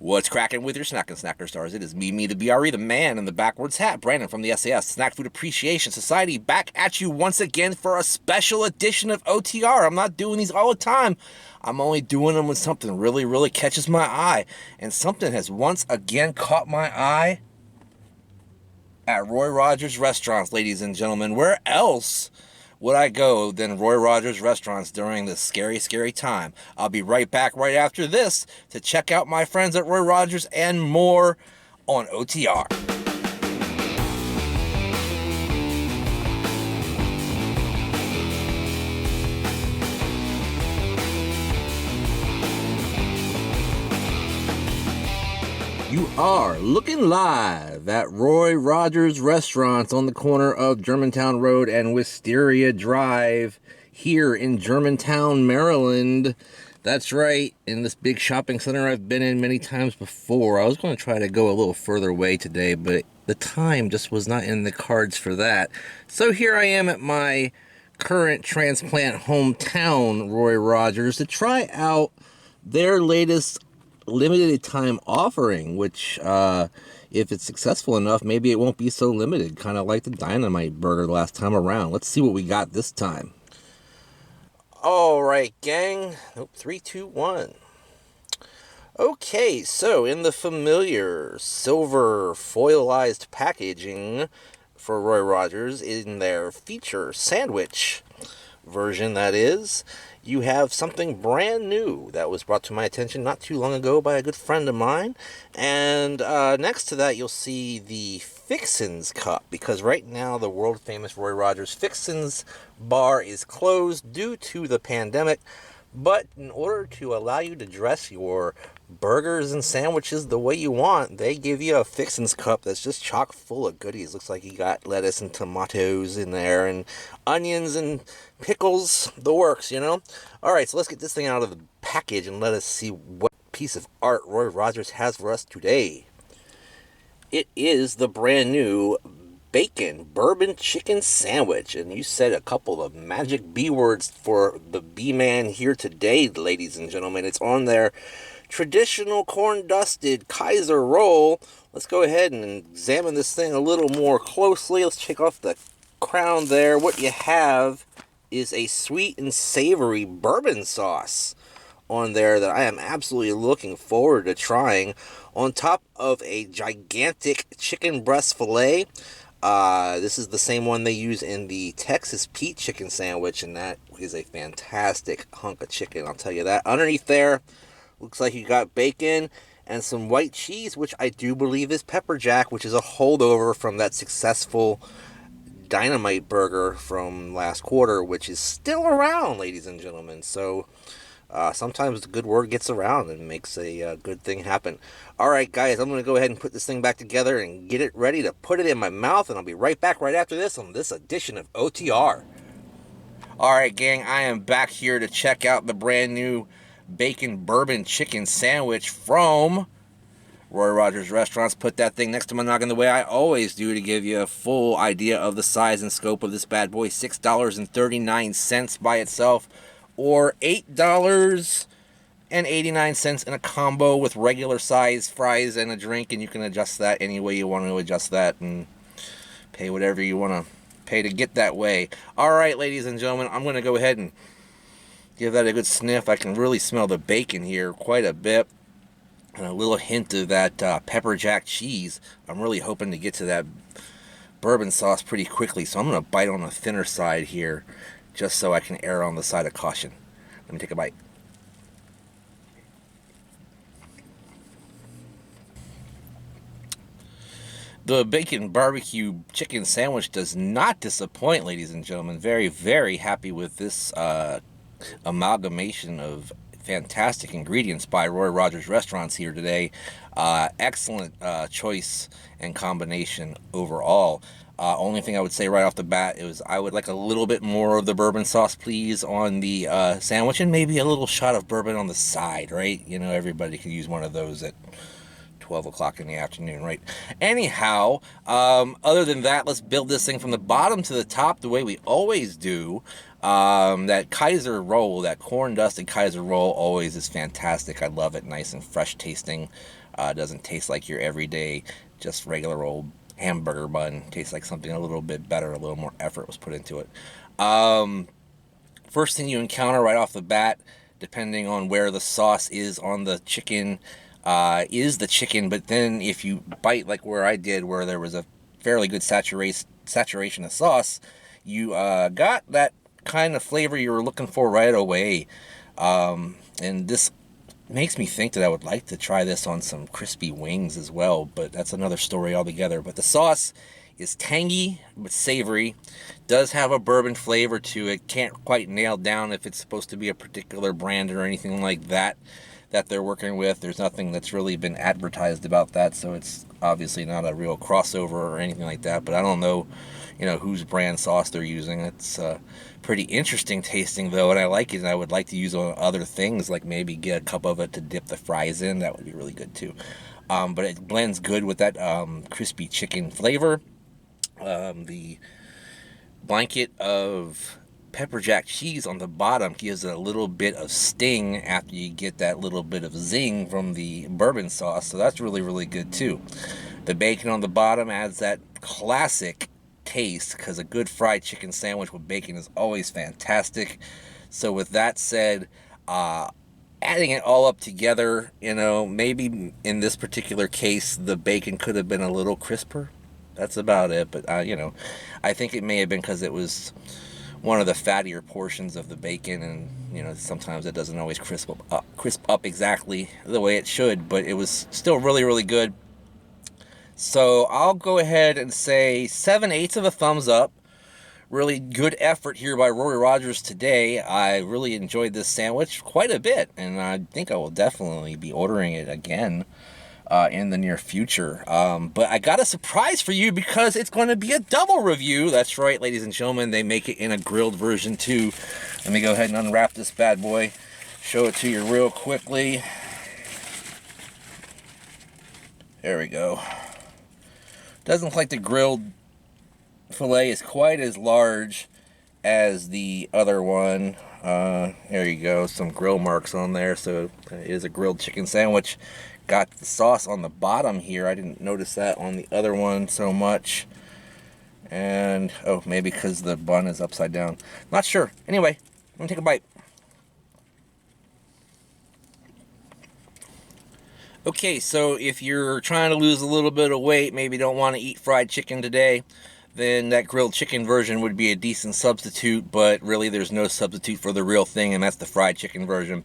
What's cracking with your snackin' snacker stars? It is me, the BRE, the man in the backwards hat, Brandon from the SAS, Snack Food Appreciation Society, back at you once again for a special edition of OTR. I'm not doing these all the time. I'm only doing them when something really catches my eye. And something has once again caught my eye at Roy Rogers Restaurants, ladies and gentlemen. Where else would I go than Roy Rogers Restaurants during this scary time? I'll be right back right after this to check out my friends at Roy Rogers and more on OTR. You are looking live at Roy Rogers Restaurants on the corner of Germantown Road and Wisteria Drive here in Germantown, Maryland. That's right, in this big shopping center I've been in many times before. I was going to try to go a little further away today, but the time just was not in the cards for that. So here I am at my current transplant hometown, Roy Rogers, to try out their latest limited time offering, which if it's successful enough, maybe it won't be so limited, kind of like the Dynamite Burger last time around. Let's see what we got this time. All right, gang. Nope, 3, 2, 1. Okay, so in the familiar silver foilized packaging for Roy Rogers, in their feature sandwich version, that is, you have something brand new that was brought to my attention not too long ago by a good friend of mine. And next to that, you'll see the Fixins Cup, because right now the world famous Roy Rogers Fixins bar is closed due to the pandemic. But in order to allow you to dress your burgers and sandwiches the way you want, they give you a Fixins Cup that's just chock full of goodies. Looks like you got lettuce and tomatoes in there and onions and pickles, the works, you know? All right, so let's get this thing out of the package and let us see what piece of art Roy Rogers has for us today. It is the brand new bacon bourbon chicken sandwich, and you said a couple of magic B words for the B-man here today, ladies and gentlemen. It's on their traditional corn-dusted Kaiser roll. Let's go ahead and examine this thing a little more closely. Let's take off the crown there. What you have is a sweet and savory bourbon sauce on there that I am absolutely looking forward to trying, on top of a gigantic chicken breast filet. This is the same one they use in the Texas Pete chicken sandwich, and that is a fantastic hunk of chicken, I'll tell you that. Underneath there, looks like you got bacon and some white cheese, which I do believe is pepper jack, which is a holdover from that successful Dynamite Burger from last quarter, which is still around, ladies and gentlemen. So sometimes the good word gets around and makes a good thing happen. All right, guys, I'm going to go ahead and put this thing back together and get it ready to put it in my mouth, and I'll be right back right after this on this edition of OTR. All right, gang, I am back here to check out the brand new bacon bourbon chicken sandwich from Roy Rogers Restaurants. Put that thing next to my noggin the way I always do to give you a full idea of the size and scope of this bad boy. $6.39 by itself, or $8.89 in a combo with regular size fries and a drink, and you can adjust that any way you want to adjust that and pay whatever you want to pay to get that way. All right, ladies and gentlemen, I'm going to go ahead and give that a good sniff. I can really smell the bacon here quite a bit, and a little hint of that pepper jack cheese. I'm really hoping to get to that bourbon sauce pretty quickly, so I'm going to bite on the thinner side here, just so I can err on the side of caution. Let me take a bite. The bacon barbecue chicken sandwich does not disappoint, ladies and gentlemen. Very happy with this amalgamation of fantastic ingredients by Roy Rogers Restaurants here today. Excellent choice and combination overall. Only thing I would say right off the bat is I would like a little bit more of the bourbon sauce, please, on the sandwich, and maybe a little shot of bourbon on the side, right? You know, everybody can use one of those at 12 o'clock in the afternoon, right? Anyhow, other than that, let's build this thing from the bottom to the top the way we always do. That Kaiser roll, that corn dusted Kaiser roll, always is fantastic. I love it. Nice and fresh tasting. Doesn't taste like your everyday, just regular old hamburger bun. Tastes like something a little bit better, a little more effort was put into it. First thing you encounter right off the bat, depending on where the sauce is on the chicken, is the chicken. But then if you bite like where I did, where there was a fairly good saturation of sauce, you got that kind of flavor you were looking for right away. And this makes me think that I would like to try this on some crispy wings as well, but that's another story altogether. But the sauce is tangy but savory, does have a bourbon flavor to it. Can't quite nail down if it's supposed to be a particular brand or anything like that they're working with. There's nothing that's really been advertised about that, so it's obviously not a real crossover or anything like that. But I don't know, whose brand sauce they're using. It's pretty interesting tasting though, and I like it, and I would like to use on other things, like maybe get a cup of it to dip the fries in. That would be really good too. But it blends good with that crispy chicken flavor. The blanket of pepper jack cheese on the bottom gives it a little bit of sting after you get that little bit of zing from the bourbon sauce, so that's really, really good too. The bacon on the bottom adds that classic taste, because a good fried chicken sandwich with bacon is always fantastic. So with that said, adding it all up together, maybe in this particular case the bacon could have been a little crisper. That's about it. But I think it may have been because it was one of the fattier portions of the bacon, and sometimes it doesn't always crisp up exactly the way it should, but it was still really, really good. So I'll go ahead and say 7/8 of a thumbs up. Really good effort here by Rory Rogers today. I really enjoyed this sandwich quite a bit, and I think I will definitely be ordering it again in the near future. But I got a surprise for you, because it's going to be a double review. That's right, ladies and gentlemen, they make it in a grilled version too. Let me go ahead and unwrap this bad boy, show it to you real quickly. There we go. Doesn't look like the grilled fillet is quite as large as the other one. There you go, some grill marks on there, so it is a grilled chicken sandwich. Got the sauce on the bottom here. I didn't notice that on the other one so much. And, maybe because the bun is upside down. Not sure. Anyway, I'm gonna take a bite. Okay, so if you're trying to lose a little bit of weight, maybe don't want to eat fried chicken today, then that grilled chicken version would be a decent substitute, but really there's no substitute for the real thing, and that's the fried chicken version.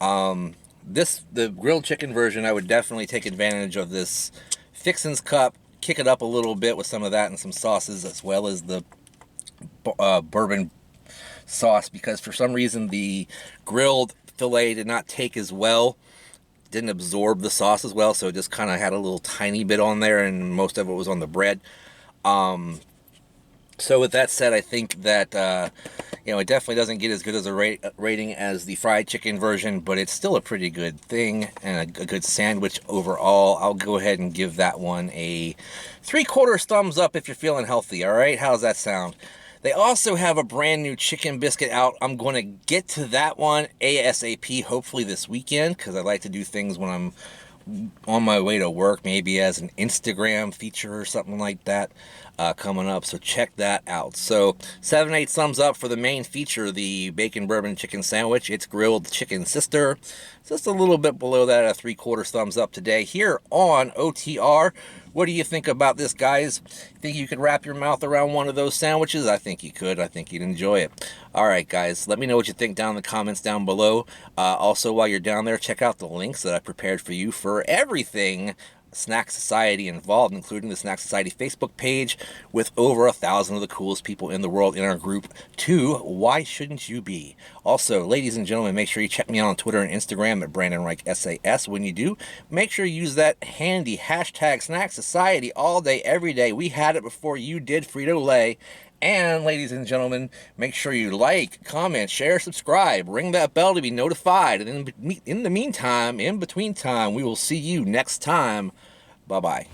The grilled chicken version, I would definitely take advantage of this Fixin's cup, kick it up a little bit with some of that and some sauces, as well as the bourbon sauce, because for some reason the grilled fillet did not take as well, didn't absorb the sauce as well, so it just kind of had a little tiny bit on there, and most of it was on the bread. So with that said, I think that it definitely doesn't get as good as a rating as the fried chicken version, but it's still a pretty good thing and a good sandwich overall. I'll go ahead and give that one a 3/4 thumbs up if you're feeling healthy. All right, how's that sound? They also have a brand new chicken biscuit out. I'm going to get to that one ASAP, hopefully this weekend, because I like to do things when I'm on my way to work, maybe as an Instagram feature or something like that coming up, so check that out. So 7/8 thumbs up for the main feature, the bacon bourbon chicken sandwich. It's grilled chicken sister, just a little bit below that, a 3/4 thumbs up today here on OTR. What do you think about this, guys? Think you could wrap your mouth around one of those sandwiches? I think you could. I think you'd enjoy it. All right, guys, let me know what you think down in the comments down below. Also, while you're down there, check out the links that I prepared for you for everything Snack Society involved, including the Snack Society Facebook page with over 1,000 of the coolest people in the world in our group too. Why shouldn't you be? Also, ladies and gentlemen, make sure you check me out on Twitter and Instagram at Brandon Reich SAS. When you do, make sure you use that handy hashtag Snack Society all day, every day. We had it before you did, Frito-Lay. And ladies and gentlemen, make sure you like, comment, share, subscribe, ring that bell to be notified. And in the meantime, in between time, we will see you next time. Bye-bye.